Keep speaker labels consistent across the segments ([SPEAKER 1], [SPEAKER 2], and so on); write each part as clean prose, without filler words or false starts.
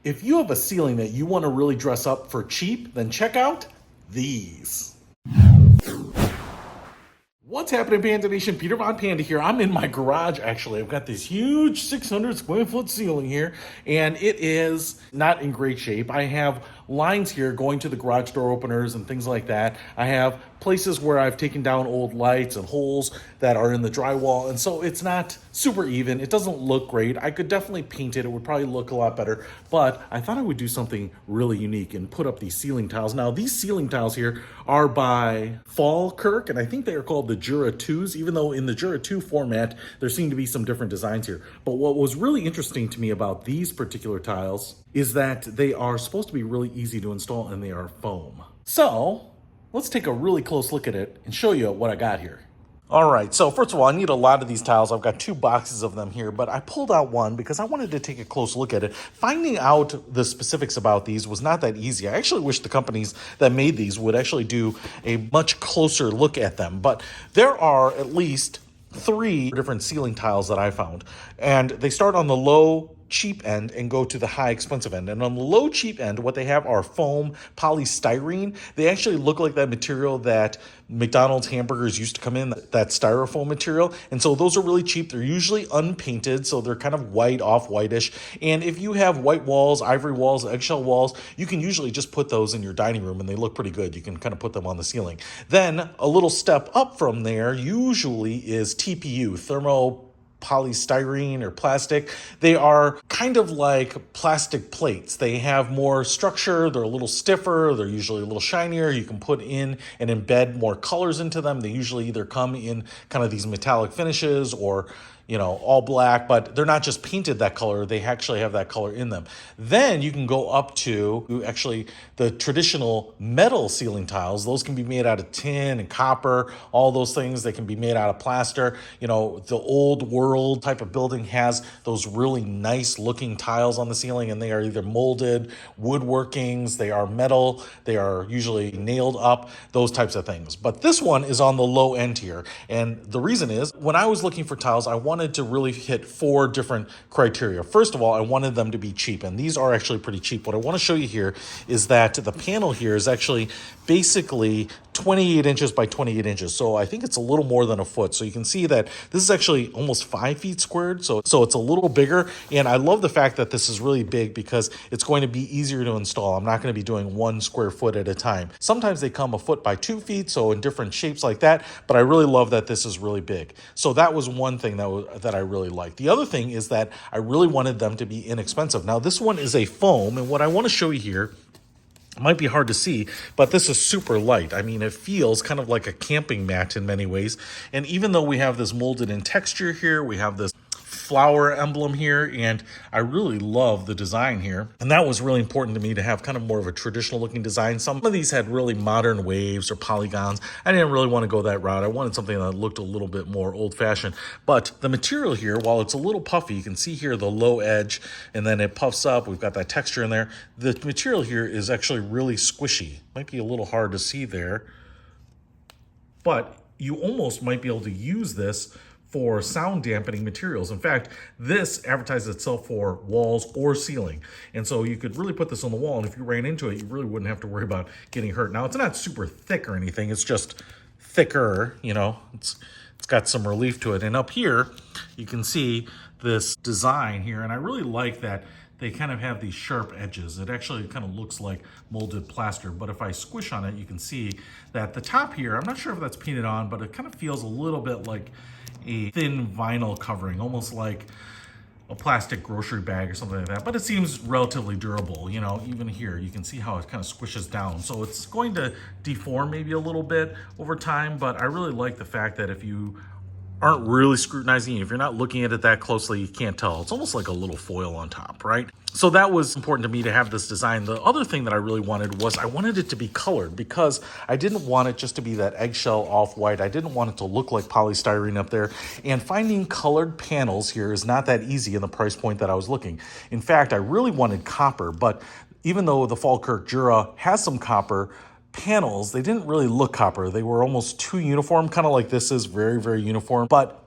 [SPEAKER 1] If you have a ceiling that you want to really dress up for cheap, then check out these. What's happening, Panda Nation? Peter Von Panda here. I'm in my garage, actually. I've got this huge 600 square foot ceiling here, and it is not in great shape. I have lines here going to the garage door openers and things like that. I have places where I've taken down old lights and holes that are in the drywall, and so it's not super even. It doesn't look great. I could definitely paint it. It would probably look a lot better, but I thought I would do something really unique and put up these ceiling tiles. Now, these ceiling tiles here are by Falkirk, and I think they are called the Jura IIs, even though in the Jura II format, there seem to be some different designs here. But what was really interesting to me about these particular tiles is that they are supposed to be really easy to install, and they are foam. So let's take a really close look at it and show you what I got here. All right, so first of all, I need a lot of these tiles. I've got 2 boxes of them here, but I pulled out one because I wanted to take a close look at it. Finding out the specifics about these was not that easy. I actually wish the companies that made these would actually do a much closer look at them, but there are at least 3 different ceiling tiles that I found, and they start on the low cheap end and go to the high expensive end. And on the low cheap end, what they have are foam polystyrene. They actually look like that material that McDonald's hamburgers used to come in, that styrofoam material. And so those are really cheap. They're usually unpainted, so they're kind of white, off whitish. And if you have white walls, ivory walls, eggshell walls, you can usually just put those in your dining room and they look pretty good. You can kind of put them on the ceiling. Then a little step up from there usually is TPU, polystyrene or plastic. They are kind of like plastic plates. They have more structure. They're a little stiffer. They're usually a little shinier. You can put in and embed more colors into them. They usually either come in kind of these metallic finishes or all black, but they're not just painted that color. They actually have that color in them. Then you can go up to actually the traditional metal ceiling tiles. Those can be made out of tin and copper, all those things. They can be made out of plaster. The old world type of building has those really nice looking tiles on the ceiling, and they are either molded, woodworkings, they are metal, they are usually nailed up, those types of things. But this one is on the low end here. And the reason is, when I was looking for tiles, I wanted to really hit 4 different criteria. First of all, I wanted them to be cheap, and these are actually pretty cheap. What I want to show you here is that the panel here is actually basically 28 inches by 28 inches. So I think it's a little more than a foot. So you can see that this is actually almost 5 feet squared. So it's a little bigger. And I love the fact that this is really big because it's going to be easier to install. I'm not going to be doing 1 square foot at a time. Sometimes they come a foot by 2 feet, so in different shapes like that. But I really love that this is really big. So that was one thing that I really liked. The other thing is that I really wanted them to be inexpensive. Now this one is a foam, and what I want to show you here, it might be hard to see, but this is super light. I mean, it feels kind of like a camping mat in many ways. And even though we have this molded in texture here, we have this flower emblem here, and I really love the design here. And that was really important to me, to have kind of more of a traditional looking design. Some of these had really modern waves or polygons. I didn't really want to go that route. I wanted something that looked a little bit more old-fashioned. But the material here, while it's a little puffy, you can see here the low edge, and then it puffs up. We've got that texture in there. The material here is actually really squishy. Might be a little hard to see there, but you almost might be able to use this for sound dampening materials. In fact, this advertises itself for walls or ceiling. And so you could really put this on the wall, and if you ran into it, you really wouldn't have to worry about getting hurt. Now, it's not super thick or anything. It's just thicker, It's got some relief to it. And up here, you can see this design here, and I really like that they kind of have these sharp edges. It actually kind of looks like molded plaster, but if I squish on it, you can see that the top here, I'm not sure if that's painted on, but it kind of feels a little bit like a thin vinyl covering, almost like a plastic grocery bag or something like that, but it seems relatively durable. Even here, you can see how it kind of squishes down. So it's going to deform maybe a little bit over time, but I really like the fact that if you aren't really scrutinizing, if you're not looking at it that closely, you can't tell. It's almost like a little foil on top, right? So that was important to me to have this design. The other thing that I really wanted was I wanted it to be colored, because I didn't want it just to be that eggshell off-white. I didn't want it to look like polystyrene up there. And finding colored panels here is not that easy in the price point that I was looking. In fact, I really wanted copper, but even though the Falkirk Jura has some copper panels, they didn't really look copper. They were almost too uniform, kind of like this is very, very uniform. But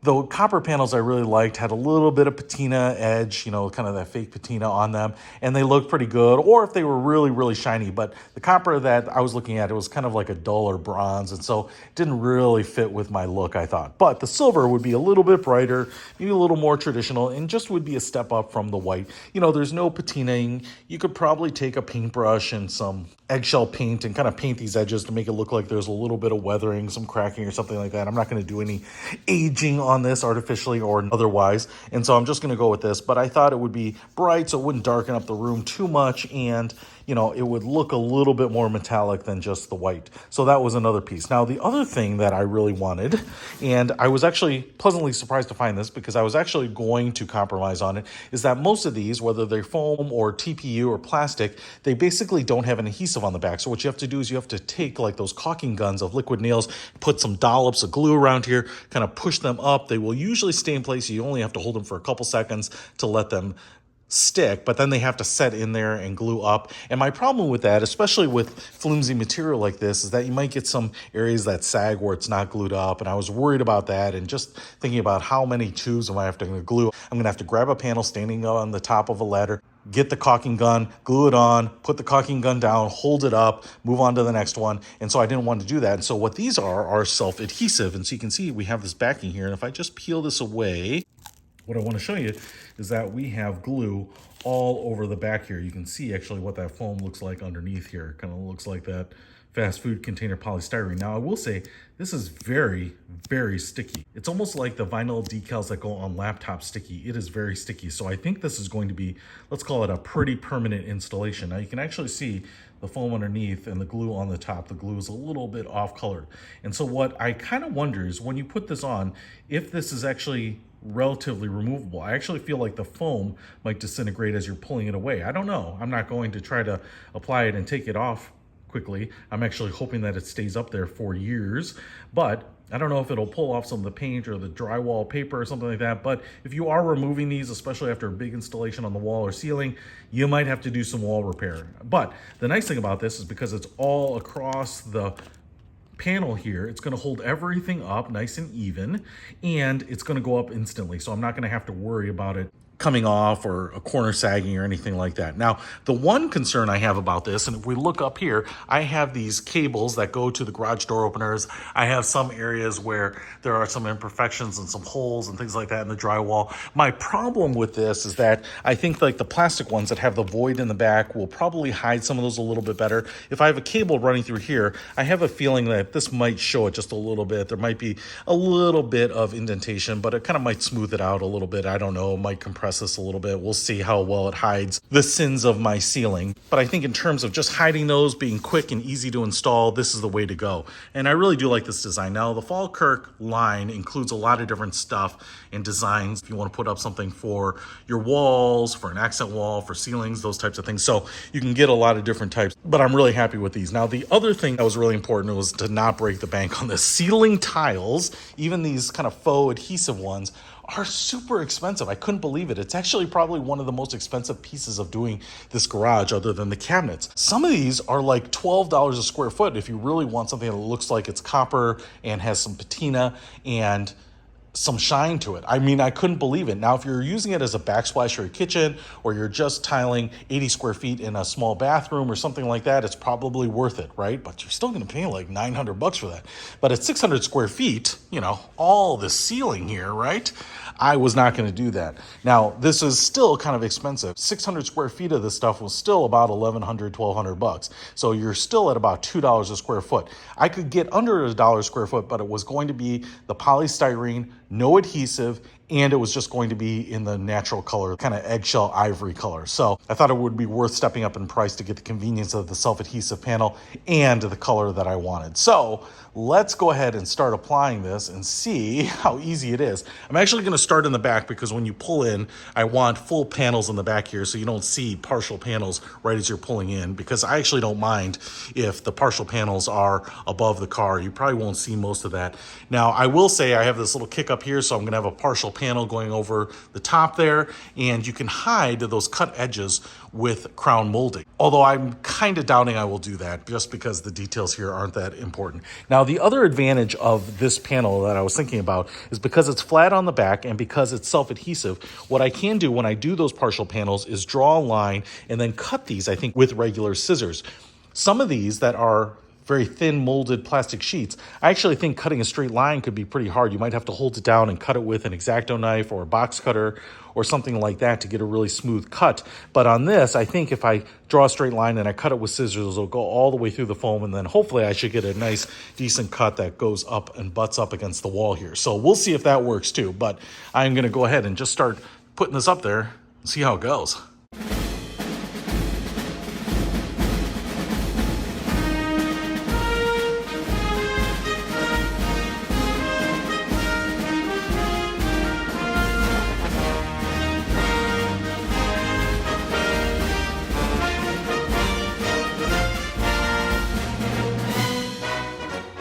[SPEAKER 1] The copper panels I really liked had a little bit of patina edge, kind of that fake patina on them, and they looked pretty good, or if they were really, really shiny. But the copper that I was looking at, it was kind of like a duller bronze, and so it didn't really fit with my look, I thought. But the silver would be a little bit brighter, maybe a little more traditional, and just would be a step up from the white. There's no patinaing. You could probably take a paintbrush and some eggshell paint and kind of paint these edges to make it look like there's a little bit of weathering, some cracking or something like that. I'm not going to do any aging on this artificially or otherwise, and so I'm just going to go with this. But I thought it would be bright so it wouldn't darken up the room too much, and it would look a little bit more metallic than just the white. So that was another piece. Now, the other thing that I really wanted, and I was actually pleasantly surprised to find this because I was actually going to compromise on it, is that most of these, whether they're foam or TPU or plastic, they basically don't have an adhesive on the back. So what you have to do is you have to take like those caulking guns of liquid nails, put some dollops of glue around here, kind of push them up. They will usually stay in place. You only have to hold them for a couple seconds to let them stick, but then they have to set in there and glue up. And my problem with that, especially with flimsy material like this, is that you might get some areas that sag where it's not glued up, and I was worried about that. And just thinking about how many tubes am I have to glue, I'm gonna have to grab a panel standing on the top of a ladder, get the caulking gun, glue it on, put the caulking gun down, hold it up, move on to the next one. And so I didn't want to do that. And so what these are self-adhesive. And so you can see we have this backing here, and if I just peel this away, what I want to show you is that we have glue all over the back here. You can see actually what that foam looks like underneath here. Kind of looks like that fast food container polystyrene. Now, I will say this is very, very sticky. It's almost like the vinyl decals that go on laptop sticky. It is very sticky. So I think this is going to be, let's call it a pretty permanent installation. Now, you can actually see the foam underneath and the glue on the top. The glue is a little bit off colored. And so what I kind of wonder is when you put this on, if this is actually relatively removable. I actually feel like the foam might disintegrate as you're pulling it away. I don't know. I'm not going to try to apply it and take it off quickly. I'm actually hoping that it stays up there for years, but I don't know if it'll pull off some of the paint or the drywall paper or something like that. But if you are removing these, especially after a big installation on the wall or ceiling, you might have to do some wall repair. But the nice thing about this is because it's all across the panel here, it's going to hold everything up nice and even, and it's going to go up instantly. So I'm not going to have to worry about it coming off or a corner sagging or anything like that. Now, the one concern I have about this, and if we look up here, I have these cables that go to the garage door openers. I have some areas where there are some imperfections and some holes and things like that in the drywall. My problem with this is that I think like the plastic ones that have the void in the back will probably hide some of those a little bit better. If I have a cable running through here, I have a feeling that this might show it just a little bit. There might be a little bit of indentation, but it kind of might smooth it out a little bit. I don't know, it might compress this a little bit. We'll see how well it hides the sins of my ceiling. But I think in terms of just hiding those, being quick and easy to install, this is the way to go. And I really do like this design. Now, the Falkirk line includes a lot of different stuff and designs. If you want to put up something for your walls, for an accent wall, for ceilings, those types of things. So you can get a lot of different types, but I'm really happy with these. Now, the other thing that was really important was to not break the bank on this. Ceiling tiles, even these kind of faux adhesive ones, are super expensive. I couldn't believe it. It's actually probably one of the most expensive pieces of doing this garage other than the cabinets. Some of these are like $12 a square foot if you really want something that looks like it's copper and has some patina and some shine to it. I mean, I couldn't believe it. Now, if you're using it as a backsplash for your kitchen, or you're just tiling 80 square feet in a small bathroom or something like that, it's probably worth it, right? But you're still going to pay like $900 for that. But at 600 square feet, all the ceiling here, right? I was not going to do that. Now, this is still kind of expensive. 600 square feet of this stuff was still about $1,100, $1,200. So you're still at about $2 a square foot. I could get under $1 a square foot, but it was going to be the polystyrene, no adhesive, and it was just going to be in the natural color, kind of eggshell ivory color. So I thought it would be worth stepping up in price to get the convenience of the self-adhesive panel and the color that I wanted. So let's go ahead and start applying this and see how easy it is. I'm actually going to start in the back because when you pull in, I want full panels in the back here so you don't see partial panels right as you're pulling in, because I actually don't mind if the partial panels are above the car. You probably won't see most of that. Now, I will say I have this little kick up here, so I'm going to have a partial panel going over the top there, and you can hide those cut edges with crown molding. Although I'm kind of doubting I will do that just because the details here aren't that important. Now, the other advantage of this panel that I was thinking about is because it's flat on the back and because it's self-adhesive, what I can do when I do those partial panels is draw a line and then cut these, I think, with regular scissors. Some of these that are very thin molded plastic sheets, I actually think cutting a straight line could be pretty hard. You might have to hold it down and cut it with an X-Acto knife or a box cutter or something like that to get a really smooth cut. But on this, I think if I draw a straight line and I cut it with scissors, it'll go all the way through the foam, and then hopefully I should get a nice, decent cut that goes up and butts up against the wall here. So we'll see if that works too, but I'm gonna go ahead and just start putting this up there and see how it goes.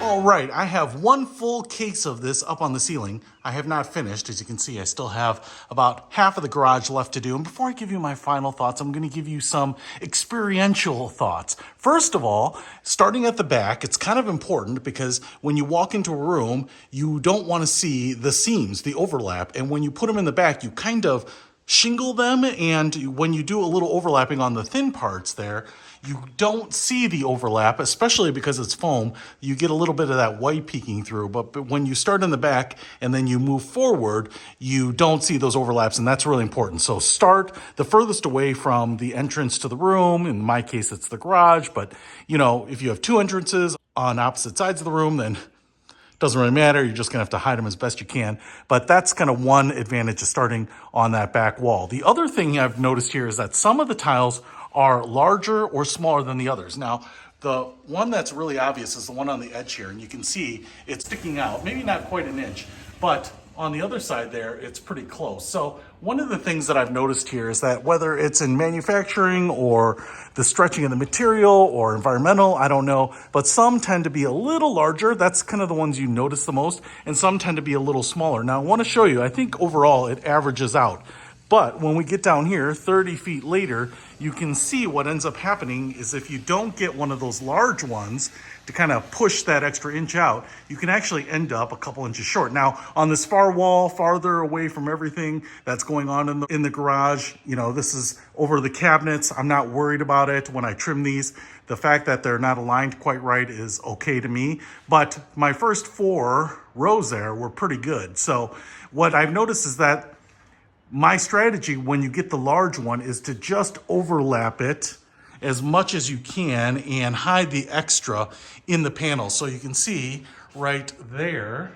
[SPEAKER 1] All right, I have one full case of this up on the ceiling. I have not finished. As you can see, I still have about half of the garage left to do. And before I give you my final thoughts, I'm going to give you some experiential thoughts. First of all, starting at the back, it's kind of important because when you walk into a room, you don't want to see the seams, the overlap. And when you put them in the back, you kind of shingle them, and when you do a little overlapping on the thin parts there, you don't see the overlap, especially because it's foam. You get a little bit of that white peeking through, but when you start in the back and then you move forward, you don't see those overlaps, and that's really important. So start the furthest away from the entrance to the room. In my case, it's the garage, but you know, if you have two entrances on opposite sides of the room, then doesn't really matter. You're just gonna have to hide them as best you can. But that's kind of one advantage of starting on that back wall. The other thing I've noticed here is that some of the tiles are larger or smaller than the others. Now, the one that's really obvious is the one on the edge here, and you can see it's sticking out, maybe not quite an inch, but on the other side there, it's pretty close. So one of the things that I've noticed here is that whether it's in manufacturing or the stretching of the material or environmental, I don't know, but some tend to be a little larger. That's kind of the ones you notice the most, and some tend to be a little smaller. Now I want to show you, I think overall it averages out. But when we get down here, 30 feet later, you can see what ends up happening is if you don't get one of those large ones to kind of push that extra inch out, you can actually end up a couple inches short. Now, on this far wall, farther away from everything that's going on in the garage, you know, this is over the cabinets. I'm not worried about it when I trim these. The fact that they're not aligned quite right is okay to me. But my first 4 rows there were pretty good. So what I've noticed is that my strategy when you get the large one is to just overlap it as much as you can and hide the extra in the panel. So you can see right there,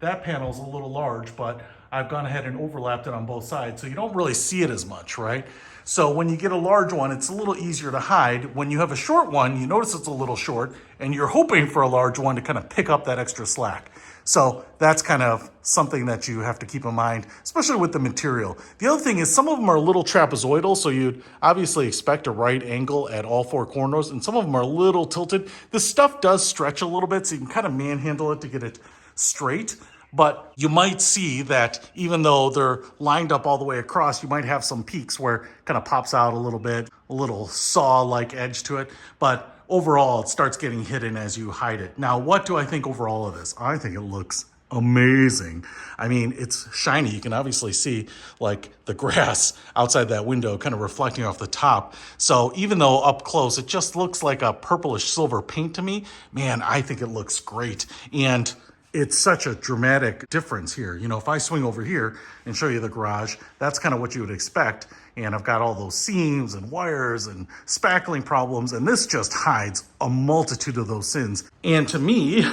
[SPEAKER 1] that panel is a little large, but I've gone ahead and overlapped it on both sides. So you don't really see it as much, right? So when you get a large one, it's a little easier to hide. When you have a short one, you notice it's a little short, and you're hoping for a large one to kind of pick up that extra slack. So that's kind of something that you have to keep in mind, especially with the material. The other thing is some of them are a little trapezoidal, so you'd obviously expect a right angle at all 4 corners, and some of them are a little tilted. This stuff does stretch a little bit, so you can kind of manhandle it to get it straight. But you might see that even though they're lined up all the way across, you might have some peaks where it kind of pops out a little bit, a little saw-like edge to it. But overall, it starts getting hidden as you hide it. Now, what do I think overall of this? I think it looks amazing. I mean, it's shiny. You can obviously see like the grass outside that window kind of reflecting off the top. So even though up close, it just looks like a purplish silver paint to me, man, I think it looks great. And it's such a dramatic difference here. You know, if I swing over here and show you the garage, that's kind of what you would expect. And I've got all those seams and wires and spackling problems, and this just hides a multitude of those sins. And to me,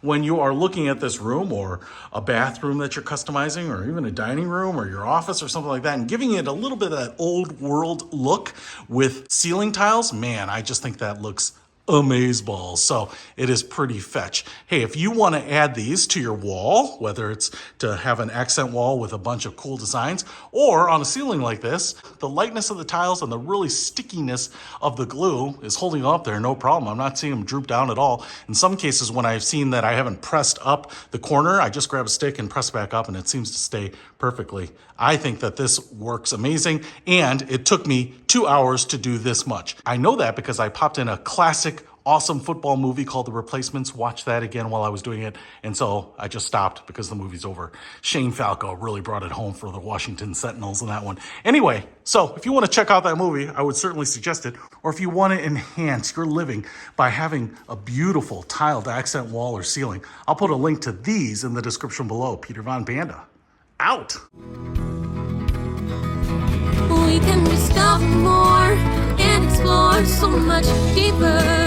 [SPEAKER 1] when you are looking at this room or a bathroom that you're customizing or even a dining room or your office or something like that and giving it a little bit of that old world look with ceiling tiles, man, I just think that looks amazeballs. So it is pretty fetch. Hey, if you want to add these to your wall, whether it's to have an accent wall with a bunch of cool designs, or on a ceiling like this, the lightness of the tiles and the really stickiness of the glue is holding up there, no problem. I'm not seeing them droop down at all. In some cases, when I've seen that I haven't pressed up the corner, I just grab a stick and press back up and it seems to stay perfectly. I think that this works amazing, and it took me 2 hours to do this much. I know that because I popped in a classic awesome football movie called The Replacements, watched that again while I was doing it, and so I just stopped because the movie's over. Shane Falco really brought it home for the Washington Sentinels in that one. Anyway, so if you want to check out that movie, I would certainly suggest it, or if you want to enhance your living by having a beautiful tiled accent wall or ceiling, I'll put a link to these in the description below. Peter Von Panda, out!
[SPEAKER 2] We can discover more and explore so much deeper.